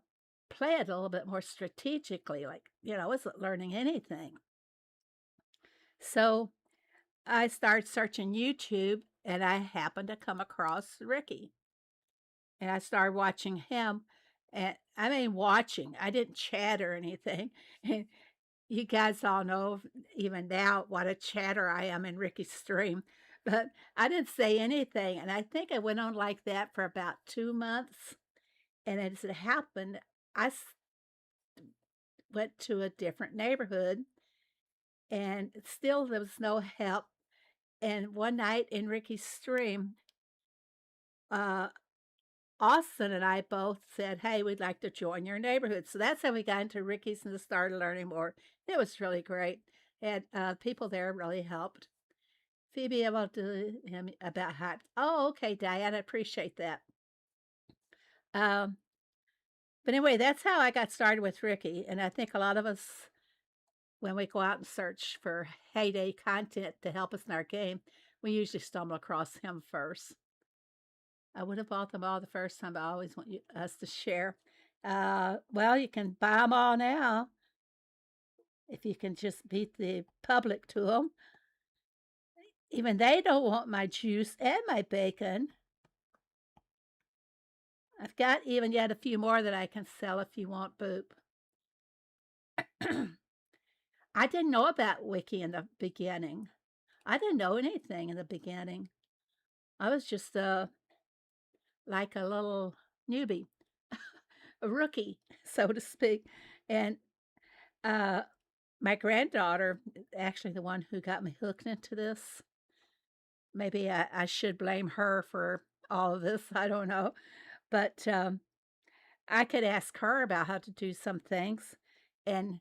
[SPEAKER 1] play it a little bit more strategically? Like, I wasn't learning anything. So I started searching YouTube, and I happened to come across Ricky. And I started watching him, and I mean watching. I didn't chat or anything. And you guys all know even now what a chatter I am in Ricky's stream. But I didn't say anything, and I think I went on like that for about 2 months. And as it happened, I went to a different neighborhood, and still there was no help. And one night in Ricky's stream, uh, Austin and I both said, "Hey, we'd like to join your neighborhood." So that's how we got into Ricky's and started learning more. It was really great. And people there really helped. Phoebe able to him about hype. Oh, okay, Diane, I appreciate that. But anyway, that's how I got started with Ricky. And I think a lot of us, when we go out and search for heyday content to help us in our game, we usually stumble across him first. I would have bought them all the first time, but I always want us to share. Well, you can buy them all now if you can just beat the public to them. Even they don't want my juice and my bacon. I've got even yet a few more that I can sell if you want, Boop. I didn't know about Wiki in the beginning. I didn't know anything in the beginning. I was just like a little newbie, a rookie, so to speak. And my granddaughter, actually the one who got me hooked into this, maybe I should blame her for all of this. I don't know. But I could ask her about how to do some things. And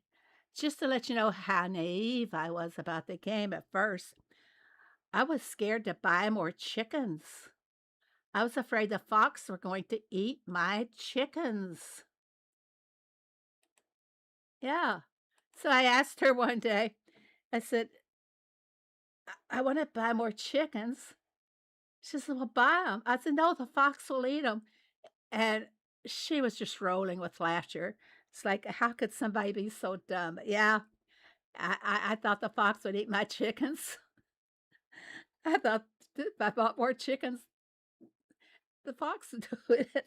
[SPEAKER 1] just to let you know how naive I was about the game at first, I was scared to buy more chickens. I was afraid the fox were going to eat my chickens. Yeah. So I asked her one day, I said, I want to buy more chickens. She said, well, buy them. I said, no, the fox will eat them. And she was just rolling with laughter. It's like, how could somebody be so dumb? Yeah, I thought the fox would eat my chickens. I thought if I bought more chickens, the fox would do it.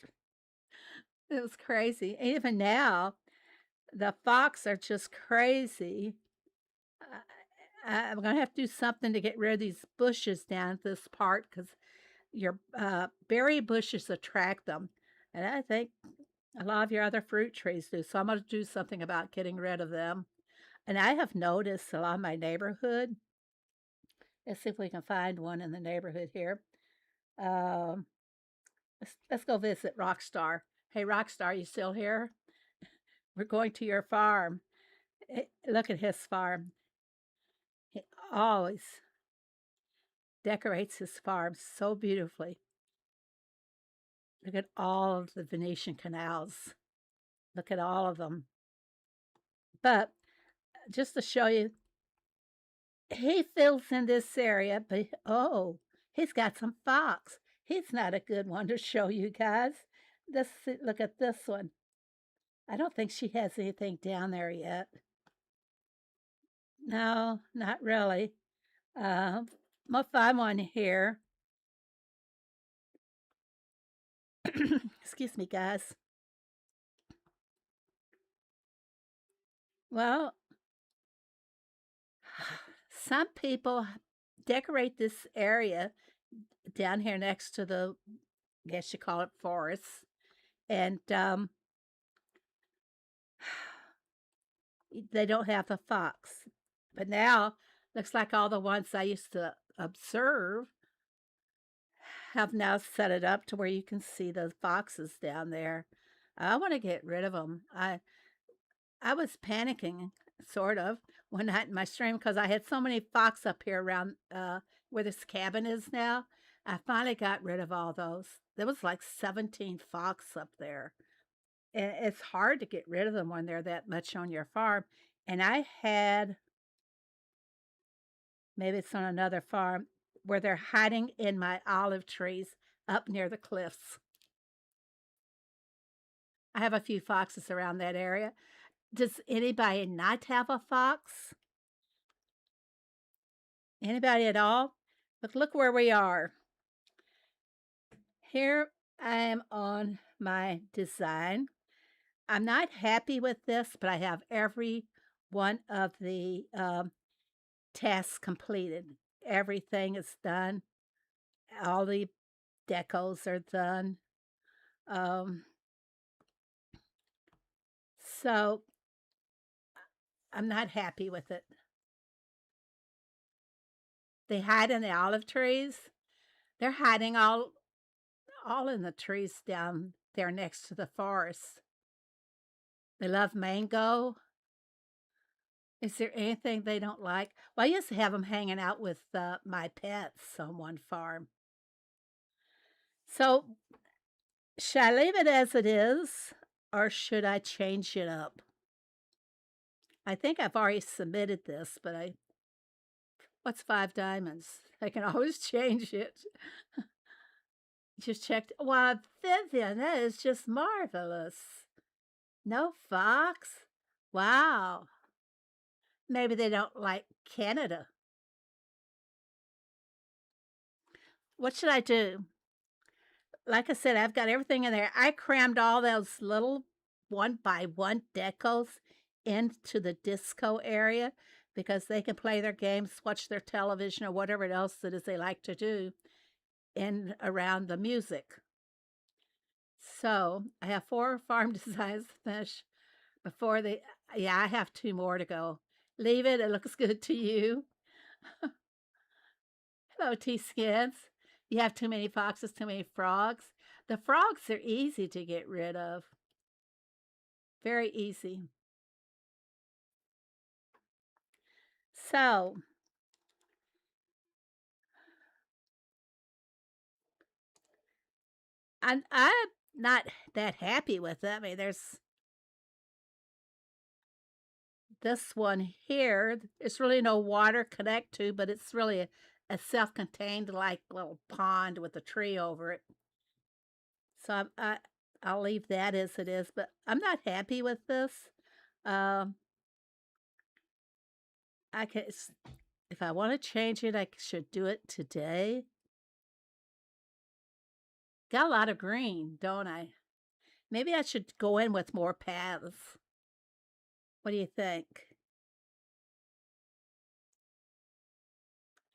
[SPEAKER 1] It was crazy. Even now, the fox are just crazy. I'm going to have to do something to get rid of these bushes down at this part because your berry bushes attract them. And I think a lot of your other fruit trees do. So I'm going to do something about getting rid of them. And I have noticed a lot of my neighborhood. Let's see if we can find one in the neighborhood here. Let's go visit Rockstar. Hey, Rockstar, you still here? We're going to your farm. Look at his farm. He always decorates his farm so beautifully. Look at all of the Venetian canals. Look at all of them. But just to show you, he fills in this area, but oh, he's got some fox. He's not a good one to show you guys. Look at this one. I don't think she has anything down there yet. No, not really. I'm gonna find one here. Excuse me, guys. Well, some people decorate this area down here next to the, I guess you call it forest, and they don't have the fox. But now, looks like all the ones I used to observe have now set it up to where you can see those foxes down there. I want to get rid of them. I was panicking, sort of, one night in my stream because I had so many fox up here around where this cabin is now. I finally got rid of all those. There was like 17 fox up there. And it's hard to get rid of them when they're that much on your farm. And I had, maybe it's on another farm, where they're hiding in my olive trees up near the cliffs. I have a few foxes around that area. Does anybody not have a fox? Anybody at all? Look where we are. Here I am on my design. I'm not happy with this, but I have every one of the tasks completed. Everything is done. All the decos are done. So I'm not happy with it. They hide in the olive trees. They're hiding all in the trees down there next to the forest. They love mango. Is there anything they don't like? Well, I used to have them hanging out with my pets on one farm. So, should I leave it as it is or should I change it up? I think I've already submitted this, but what's 5 diamonds? I can always change it. Just checked. Wow, Vivian, that is just marvelous. No fox? Wow. Maybe they don't like Canada. What should I do? Like I said, I've got everything in there. I crammed all those little 1 by 1 decos into the disco area because they can play their games, watch their television, or whatever else it is they like to do in around the music. So I have 4 farm designs to finish before they, yeah, I have 2 more to go. Leave it. It looks good to you. Hello, T-Skins. You have too many foxes, too many frogs. The frogs are easy to get rid of. Very easy. So, I'm not that happy with it. I mean, there's this one here. It's really no water connect to, but it's really a self-contained like little pond with a tree over it. So I'll leave that as it is, but I'm not happy with this. Um, I can, if I want to change it, I should do it today. Got a lot of green, don't I? Maybe I should go in with more paths. What do you think?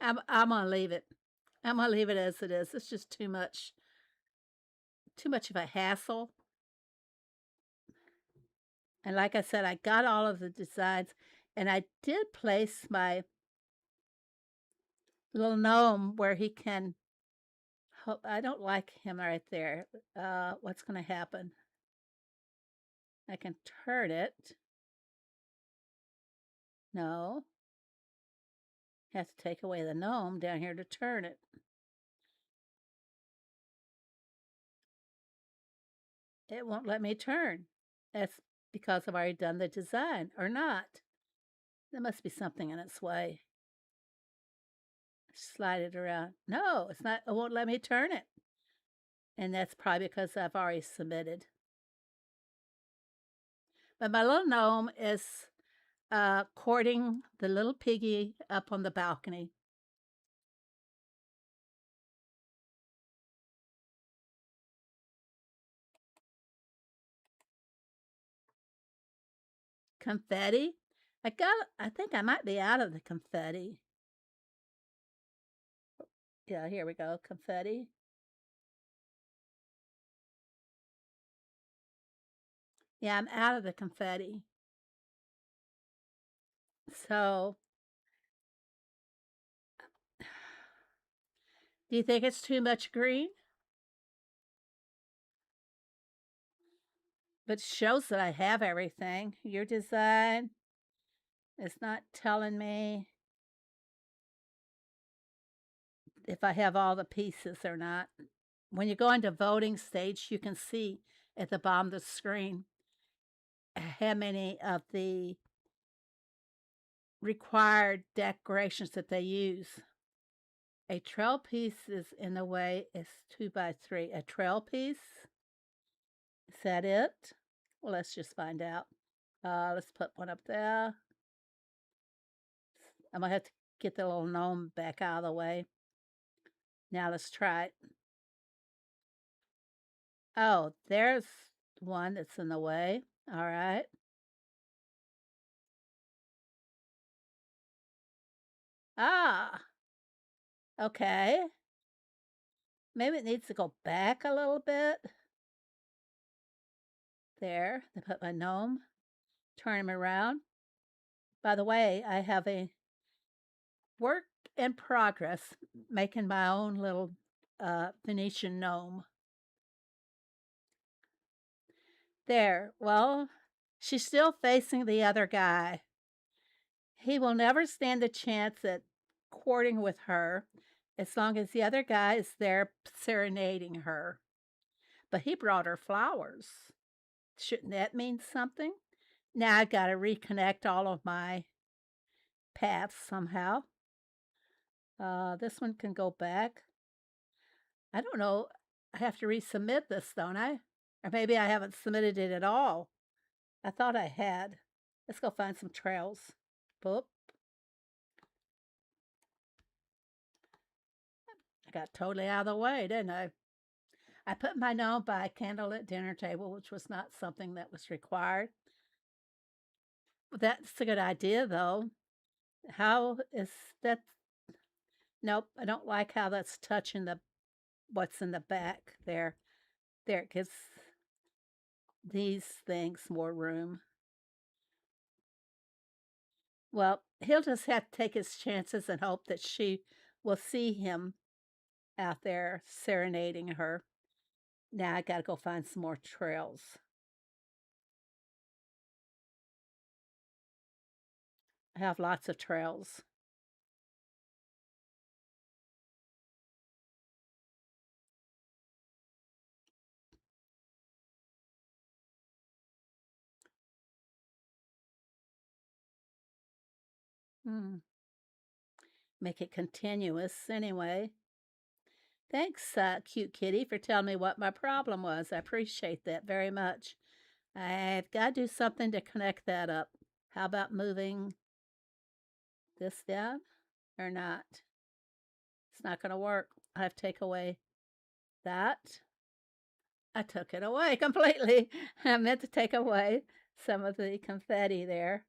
[SPEAKER 1] I'm gonna leave it. I'm gonna leave it as it is. It's just too much of a hassle. And like I said, I got all of the designs, and I did place my little gnome where he can. I don't like him right there. What's going to happen? I can turn it. No. Have to take away the gnome down here to turn it. It won't let me turn. That's because I've already done the design, or not. There must be something in its way. Slide it around. No, it's not. It won't let me turn it. And that's probably because I've already submitted. But my little gnome is courting the little piggy up on the balcony. Confetti? I think I might be out of the confetti. Yeah, here we go. Confetti. Yeah, I'm out of the confetti. So, do you think it's too much green? But it shows that I have everything. Your design is not telling me if I have all the pieces or not. When you go into voting stage, you can see at the bottom of the screen how many of the required decorations that they use. A trail piece is in the way. It's 2x3. A trail piece? Is that it? Well, let's just find out. Let's put one up there. I'm going to have to get the little gnome back out of the way. Now let's try it. Oh, there's one that's in the way. All right. Ah, okay. Maybe it needs to go back a little bit. There, I put my gnome, turn him around. By the way, I have a work in progress making my own little Venetian gnome. There, well, she's still facing the other guy. He will never stand a chance at courting with her as long as the other guy is there serenading her. But he brought her flowers. Shouldn't that mean something? Now I got to reconnect all of my paths somehow. This one can go back. I don't know. I have to resubmit this, don't I? Or maybe I haven't submitted it at all. I thought I had. Let's go find some trails. Boop. I got totally out of the way, didn't I? I put my gnome by a candlelit dinner table, which was not something that was required. That's a good idea, though. How is that? Nope, I don't like how that's touching the what's in the back there. There, it gives these things more room. Well, he'll just have to take his chances and hope that she will see him out there serenading her. Now I got to go find some more trails. I have lots of trails. Make it continuous anyway. Thanks, cute kitty, for telling me what my problem was. I appreciate that very much. I've got to do something to connect that up. How about moving this down or not? It's not going to work. I have to take away that. I took it away completely. I meant to take away some of the confetti there.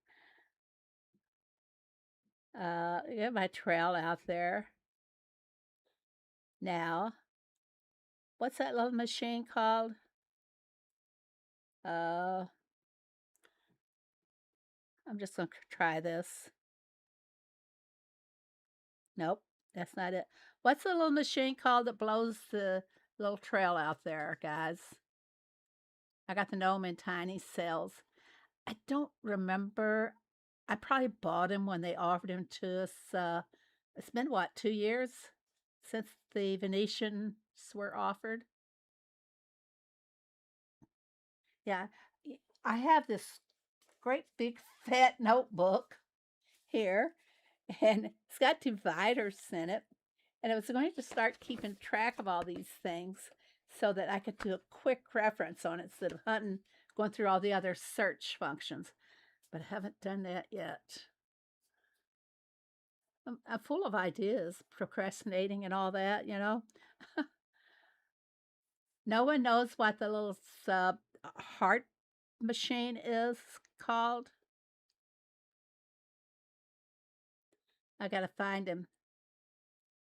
[SPEAKER 1] Get my trail out there. Now, what's that little machine called? I'm just going to try this. Nope, that's not it. What's the little machine called that blows the little trail out there, guys? I got the gnome in tiny cells. I don't remember. I probably bought him when they offered him to us. It's been, what, 2 years since the Venetians were offered? Yeah, I have this great big fat notebook here, and it's got dividers in it. And I was going to start keeping track of all these things so that I could do a quick reference on it instead of going through all the other search functions. But I haven't done that yet. I'm full of ideas, procrastinating and all that, you know. No one knows what the little heart machine is called. I got to find him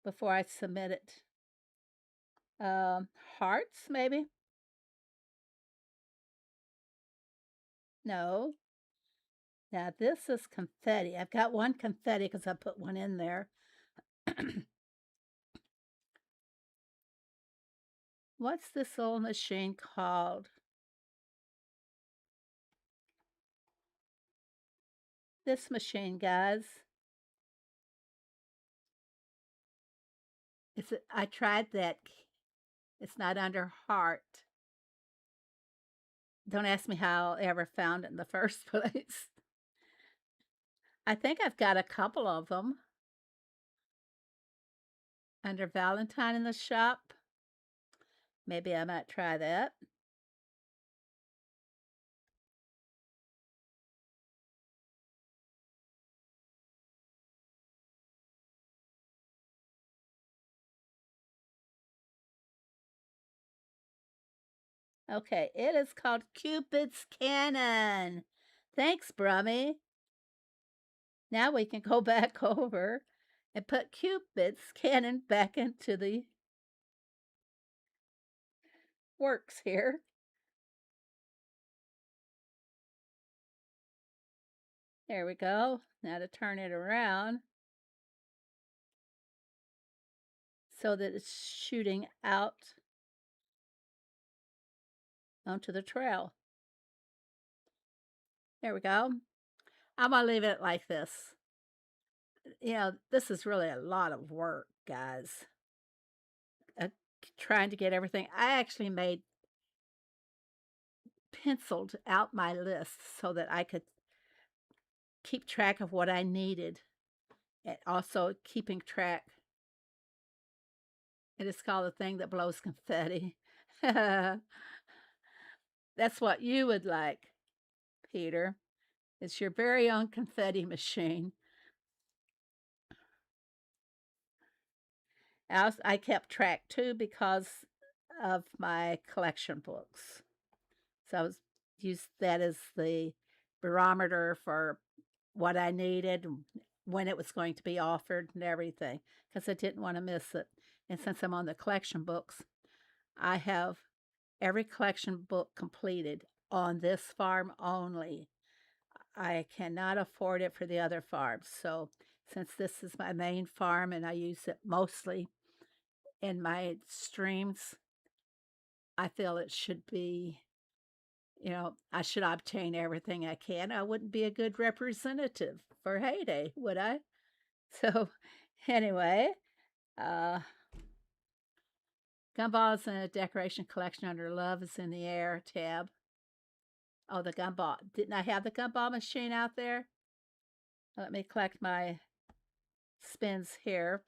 [SPEAKER 1] before I submit it. Hearts, maybe? No. Now, this is confetti. I've got one confetti because I put one in there. What's this old machine called? This machine, guys. I tried that. It's not under heart. Don't ask me how I ever found it in the first place. I think I've got a couple of them. Under Valentine in the shop. Maybe I might try that. Okay, it is called Cupid's Cannon. Thanks, Brummy. Now we can go back over and put Cupid's Cannon back into the works here. There we go. Now to turn it around so that it's shooting out onto the trail. There we go. I'm going to leave it like this. You know, this is really a lot of work, guys. Trying to get everything. I actually penciled out my list so that I could keep track of what I needed, and also keeping track. It is called the thing that blows confetti. That's what you would like, Peter. It's your very own confetti machine. I kept track too because of my collection books. So I used that as the barometer for what I needed, when it was going to be offered and everything, because I didn't want to miss it. And since I'm on the collection books, I have every collection book completed on this farm only. I cannot afford it for the other farms. So since this is my main farm and I use it mostly in my streams, I feel it should be, I should obtain everything I can. I wouldn't be a good representative for Heyday, would I? So anyway, gumballs in a decoration collection under Love is in the Air tab. Oh, the gumball. Didn't I have the gumball machine out there? Let me collect my spins here.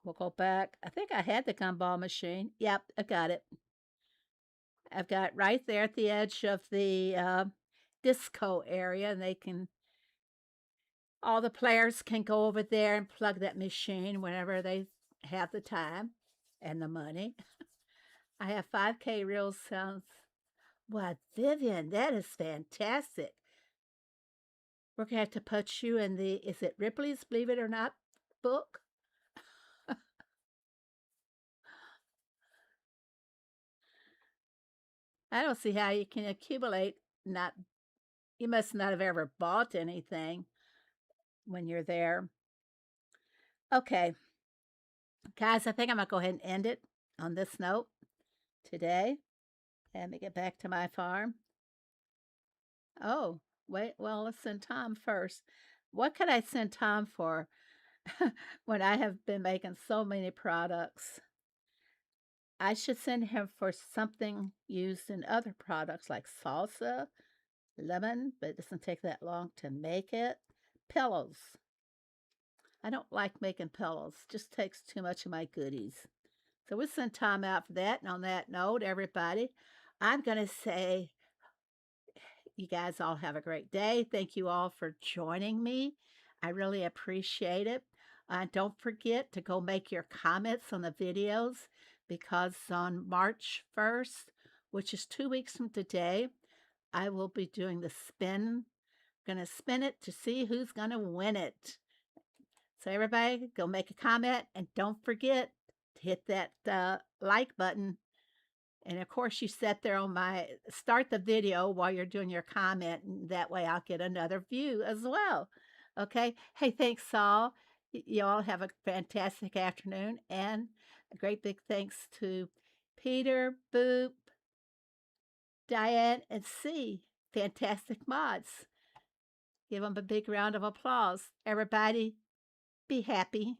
[SPEAKER 1] We'll go back. I think I had the gumball machine. Yep, I got it. I've got it right there at the edge of the disco area, and all the players can go over there and plug that machine whenever they have the time and the money. I have 5K real sounds. Wow, Vivian, that is fantastic. We're going to have to put you in is it Ripley's Believe It or Not book? I don't see how you can accumulate. You must not have ever bought anything when you're there. Okay. Guys, I think I'm going to go ahead and end it on this note today. Let me get back to my farm. Oh, wait. Well, let's send Tom first. What could I send Tom for when I have been making so many products? I should send him for something used in other products like salsa, lemon, but it doesn't take that long to make it. Pillows. I don't like making pillows. Just takes too much of my goodies. So we'll send time out for that. And on that note, everybody, I'm going to say you guys all have a great day. Thank you all for joining me. I really appreciate it. Don't forget to go make your comments on the videos because on March 1st, which is 2 weeks from today, I will be doing the spin. Going to spin it to see who's going to win it. So everybody go make a comment and don't forget to hit that like button. And of course, you sit there on start the video while you're doing your comment, and that way I'll get another view as well. Okay. Hey, thanks all. You all have a fantastic afternoon, and a great big thanks to Peter, Boop, Diane, and C. Fantastic mods. Give them a big round of applause. Everybody, be happy.